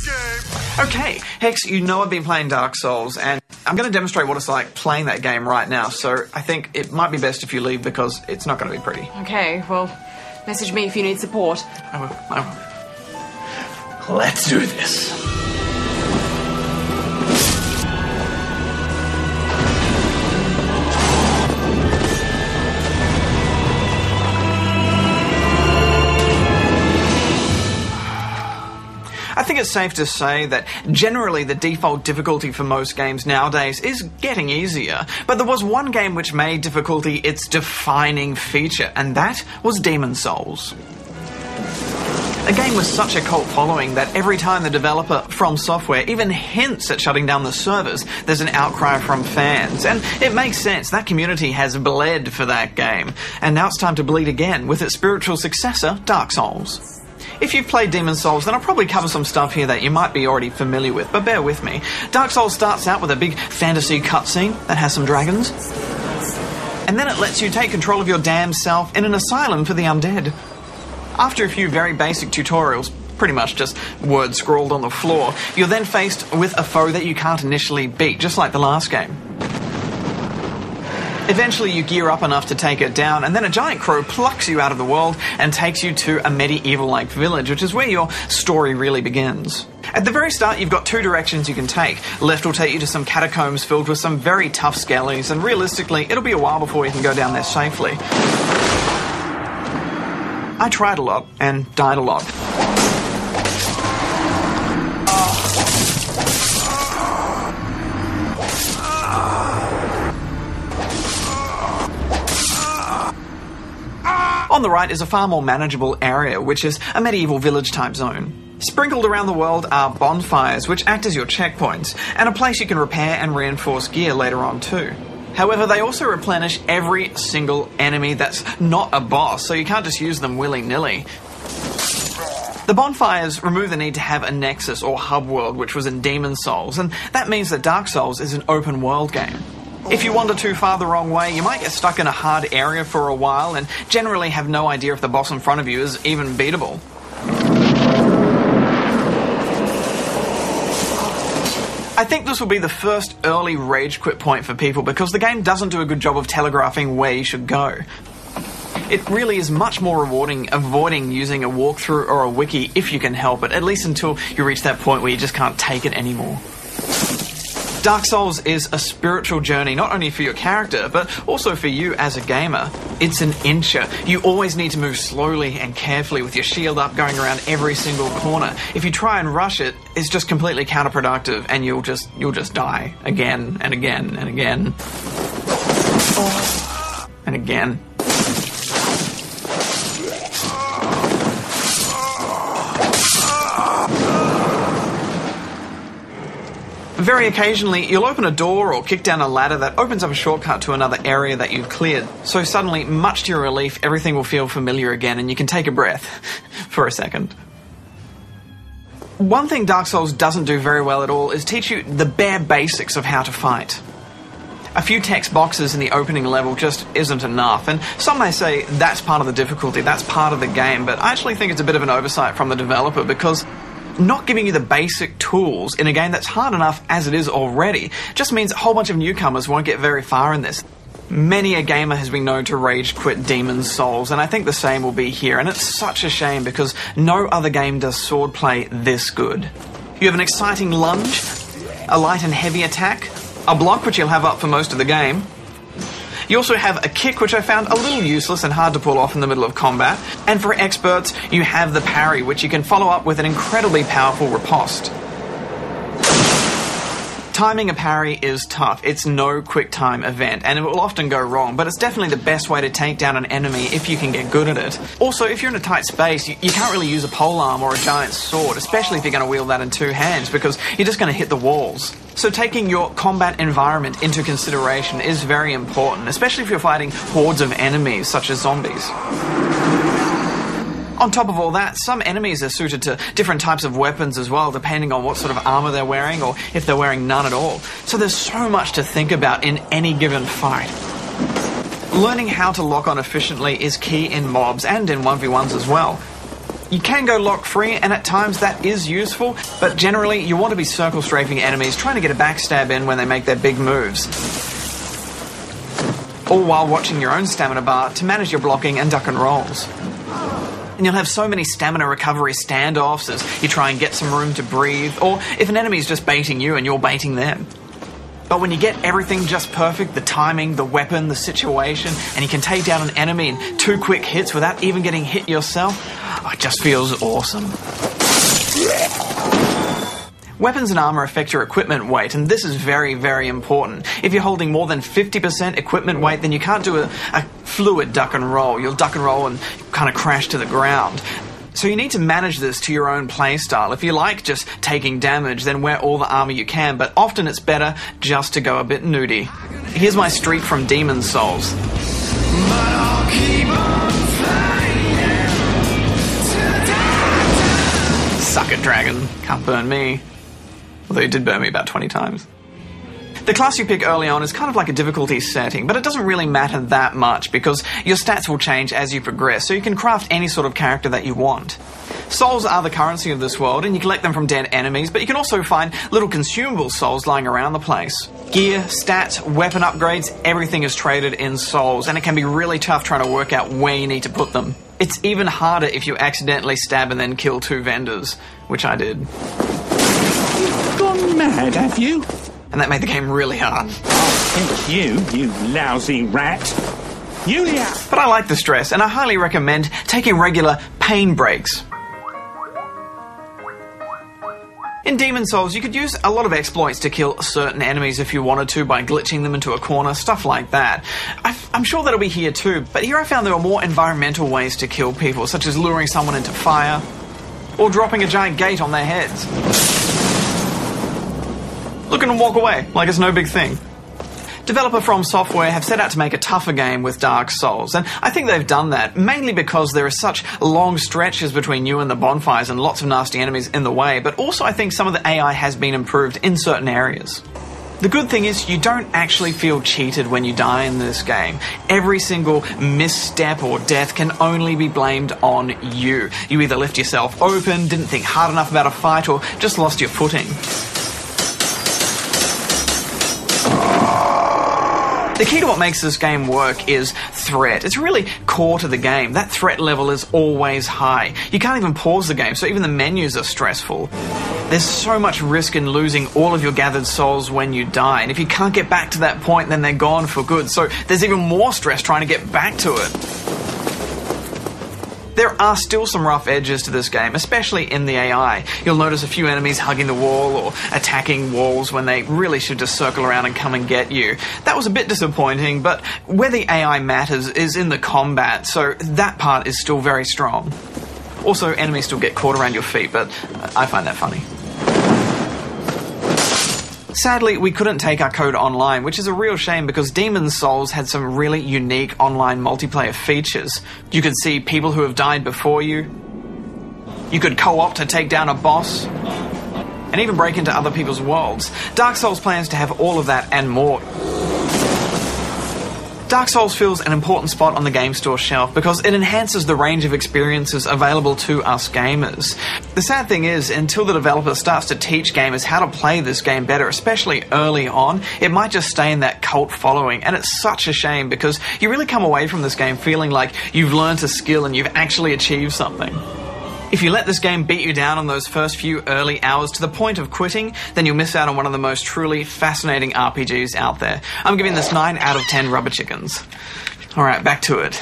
game. Okay, Hex, you know I've been playing Dark Souls, and I'm going to demonstrate what it's like playing that game right now, so I think it might be best if you leave because it's not going to be pretty. Okay, well, message me if you need support. I will. Let's do this. I think it's safe to say that generally the default difficulty for most games nowadays is getting easier, but there was one game which made difficulty its defining feature, and that was Demon's Souls. A game with such a cult following that every time the developer, From Software, even hints at shutting down the servers, there's an outcry from fans. And it makes sense, that community has bled for that game. And now it's time to bleed again with its spiritual successor, Dark Souls. If you've played Demon's Souls, then I'll probably cover some stuff here that you might be already familiar with, but bear with me. Dark Souls starts out with a big fantasy cutscene that has some dragons. And then it lets you take control of your damned self in an asylum for the undead. After a few very basic tutorials, pretty much just words scrawled on the floor, you're then faced with a foe that you can't initially beat, just like the last game. Eventually you gear up enough to take it down, and then a giant crow plucks you out of the world and takes you to a medieval-like village, which is where your story really begins. At the very start, you've got two directions you can take. Left will take you to some catacombs filled with some very tough skellies, and realistically, it'll be a while before you can go down there safely. I tried a lot, and died a lot. On the right is a far more manageable area, which is a medieval village-type zone. Sprinkled around the world are bonfires, which act as your checkpoints, and a place you can repair and reinforce gear later on too. However, they also replenish every single enemy that's not a boss, so you can't just use them willy-nilly. The bonfires remove the need to have a nexus or hub world, which was in Demon's Souls, and that means that Dark Souls is an open world game. If you wander too far the wrong way, you might get stuck in a hard area for a while and generally have no idea if the boss in front of you is even beatable. I think this will be the first early rage quit point for people because the game doesn't do a good job of telegraphing where you should go. It really is much more rewarding avoiding using a walkthrough or a wiki if you can help it, at least until you reach that point where you just can't take it anymore. Dark Souls is a spiritual journey, not only for your character, but also for you as a gamer. It's an incher. You always need to move slowly and carefully with your shield up, going around every single corner. If you try and rush it, it's just completely counterproductive, and you'll just die again and again and again. And again. Very occasionally, you'll open a door or kick down a ladder that opens up a shortcut to another area that you've cleared. So suddenly, much to your relief, everything will feel familiar again and you can take a breath for a second. One thing Dark Souls doesn't do very well at all is teach you the bare basics of how to fight. A few text boxes in the opening level just isn't enough, and some may say that's part of the difficulty, that's part of the game, but I actually think it's a bit of an oversight from the developer because not giving you the basic tools in a game that's hard enough as it is already just means a whole bunch of newcomers won't get very far in this. Many a gamer has been known to rage quit Demon's Souls, and I think the same will be here, and it's such a shame because no other game does swordplay this good. You have an exciting lunge, a light and heavy attack, a block which you'll have up for most of the game. You also have a kick, which I found a little useless and hard to pull off in the middle of combat. And for experts, you have the parry, which you can follow up with an incredibly powerful riposte. Timing a parry is tough. It's no quick time event, and it will often go wrong, but it's definitely the best way to take down an enemy if you can get good at it. Also, if you're in a tight space, you can't really use a polearm or a giant sword, especially if you're going to wield that in two hands, because you're just going to hit the walls. So taking your combat environment into consideration is very important, especially if you're fighting hordes of enemies, such as zombies. On top of all that, some enemies are suited to different types of weapons as well, depending on what sort of armor they're wearing or if they're wearing none at all. So there's so much to think about in any given fight. Learning how to lock on efficiently is key in mobs and in 1v1s as well. You can go lock-free, and at times that is useful, but generally you want to be circle strafing enemies, trying to get a backstab in when they make their big moves. All while watching your own stamina bar to manage your blocking and duck and rolls. And you'll have so many stamina recovery standoffs as you try and get some room to breathe, or if an enemy's just baiting you and you're baiting them. But when you get everything just perfect, the timing, the weapon, the situation, and you can take down an enemy in 2 quick hits without even getting hit yourself, it just feels awesome. Weapons and armor affect your equipment weight, and this is very, very important. If you're holding more than 50% equipment weight, then you can't do a fluid duck and roll. You'll duck and roll and kind of crash to the ground. So you need to manage this to your own playstyle. If you like just taking damage, then wear all the armor you can, but often it's better just to go a bit nudie. Here's my streak from Demon's Souls. Suck it, dragon. Can't burn me. Although it did burn me about 20 times. The class you pick early on is kind of like a difficulty setting, but it doesn't really matter that much because your stats will change as you progress, so you can craft any sort of character that you want. Souls are the currency of this world, and you collect them from dead enemies, but you can also find little consumable souls lying around the place. Gear, stats, weapon upgrades, everything is traded in souls, and it can be really tough trying to work out where you need to put them. It's even harder if you accidentally stab and then kill 2 vendors, which I did. You've gone mad, have you? And that made the game really hard. It's you lousy rat. Yulia! But I like the stress, and I highly recommend taking regular pain breaks. In Demon's Souls, you could use a lot of exploits to kill certain enemies if you wanted to by glitching them into a corner, stuff like that. I'm sure that'll be here too, but here I found there were more environmental ways to kill people, such as luring someone into fire, or dropping a giant gate on their heads. Look and walk away, like it's no big thing. Developer From Software have set out to make a tougher game with Dark Souls, and I think they've done that, mainly because there are such long stretches between you and the bonfires and lots of nasty enemies in the way, but also I think some of the AI has been improved in certain areas. The good thing is you don't actually feel cheated when you die in this game. Every single misstep or death can only be blamed on you. You either left yourself open, didn't think hard enough about a fight, or just lost your footing. The key to what makes this game work is threat. It's really core to the game. That threat level is always high. You can't even pause the game, so even the menus are stressful. There's so much risk in losing all of your gathered souls when you die, and if you can't get back to that point, then they're gone for good. So there's even more stress trying to get back to it. There are still some rough edges to this game, especially in the AI. You'll notice a few enemies hugging the wall or attacking walls when they really should just circle around and come and get you. That was a bit disappointing, but where the AI matters is in the combat, so that part is still very strong. Also, enemies still get caught around your feet, but I find that funny. Sadly, we couldn't take our code online, which is a real shame because Demon's Souls had some really unique online multiplayer features. You could see people who have died before you. You could co-op to take down a boss, and even break into other people's worlds. Dark Souls plans to have all of that and more. Dark Souls fills an important spot on the game store shelf because it enhances the range of experiences available to us gamers. The sad thing is, until the developer starts to teach gamers how to play this game better, especially early on, it might just stay in that cult following, and it's such a shame because you really come away from this game feeling like you've learned a skill and you've actually achieved something. If you let this game beat you down on those first few early hours to the point of quitting, then you'll miss out on one of the most truly fascinating RPGs out there. I'm giving this 9 out of 10 rubber chickens. Alright, back to it.